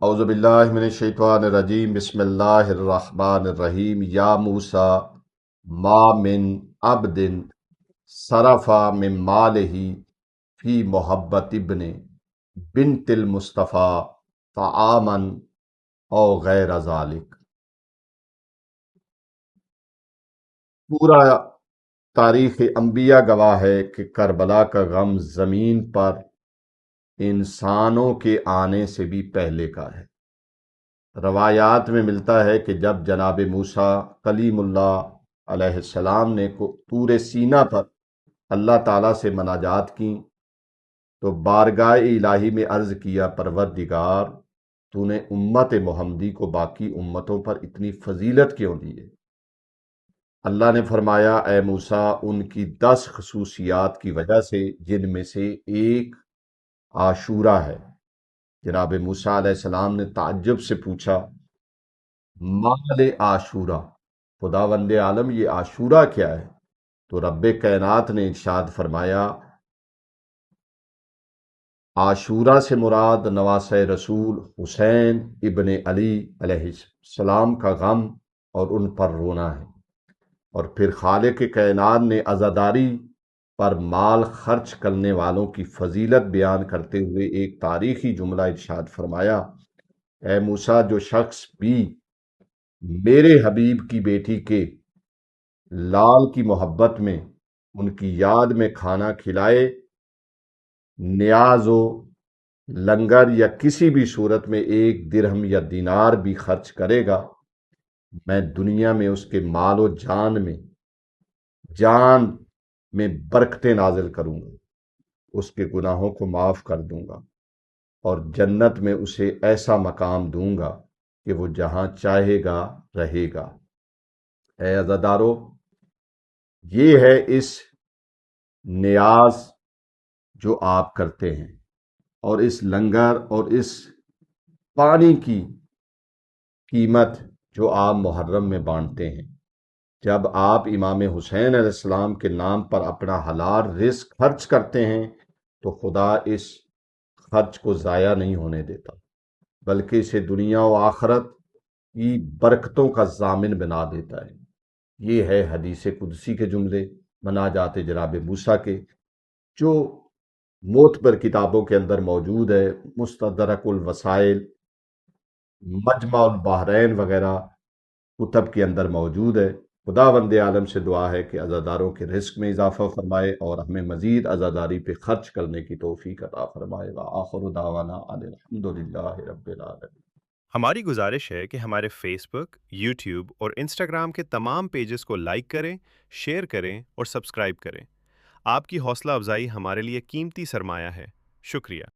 اعوذ باللہ من الشیطان الرجیم بسم اللہ الرحمن الرحیم یا موسیٰ ما من عبد صرف من مالہ فی محبت ابن بنت المصطفیٰ طعاما او غیر ذالک۔ پورا تاریخ انبیاء گواہ ہے کہ کربلا کا غم زمین پر انسانوں کے آنے سے بھی پہلے کا ہے۔ روایات میں ملتا ہے کہ جب جناب موسیٰ کلیم اللہ علیہ السلام نے طور سینا پر اللہ تعالیٰ سے مناجات کی تو بارگاہ الہی میں عرض کیا، پروردگار تو نے امت محمدی کو باقی امتوں پر اتنی فضیلت کیوں دی ہے؟ اللہ نے فرمایا، اے موسیٰ ان کی 10 خصوصیات کی وجہ سے، جن میں سے ایک عاشورہ ہے۔ جناب موسیٰ علیہ السلام نے تعجب سے پوچھا، مال عاشورہ، خداوند عالم یہ عاشورہ کیا ہے؟ تو رب کائنات نے ارشاد فرمایا، عاشورہ سے مراد نواسہ رسول حسین ابن علی علیہ السلام کا غم اور ان پر رونا ہے۔ اور پھر خالق کائنات نے عزاداری پر مال خرچ کرنے والوں کی فضیلت بیان کرتے ہوئے ایک تاریخی جملہ ارشاد فرمایا، اے موسیٰ جو شخص بھی میرے حبیب کی بیٹی کے لال کی محبت میں ان کی یاد میں کھانا کھلائے، نیاز و لنگر یا کسی بھی صورت میں 1 درہم یا دینار بھی خرچ کرے گا، میں دنیا میں اس کے مال و جان میں برکتیں نازل کروں گا، اس کے گناہوں کو معاف کر دوں گا، اور جنت میں اسے ایسا مقام دوں گا کہ وہ جہاں چاہے گا رہے گا۔ اے عزادارو، یہ ہے اس نیاز جو آپ کرتے ہیں، اور اس لنگر اور اس پانی کی قیمت جو آپ محرم میں بانٹتے ہیں۔ جب آپ امام حسین علیہ السلام کے نام پر اپنا حلال رزق خرچ کرتے ہیں تو خدا اس خرچ کو ضائع نہیں ہونے دیتا، بلکہ اسے دنیا و آخرت کی برکتوں کا ضامن بنا دیتا ہے۔ یہ ہے حدیث قدسی کے جملے، مناجات جناب موسیٰ کے، جو معتبر کتابوں کے اندر موجود ہے، مستدرک الوسائل، مجمع البحرین وغیرہ کتب کے اندر موجود ہے۔ خداوند عالم سے دعا ہے کہ عزاداروں کے رزق میں اضافہ فرمائے اور ہمیں مزید عزاداری پہ خرچ کرنے کی توفیق عطا فرمائے گا۔ آخر دعوانا ان الحمدللہ رب العالمین۔ ہماری گزارش ہے کہ ہمارے فیس بک، یوٹیوب اور انسٹاگرام کے تمام پیجز کو لائک کریں، شیئر کریں اور سبسکرائب کریں۔ آپ کی حوصلہ افزائی ہمارے لیے قیمتی سرمایہ ہے۔ شکریہ۔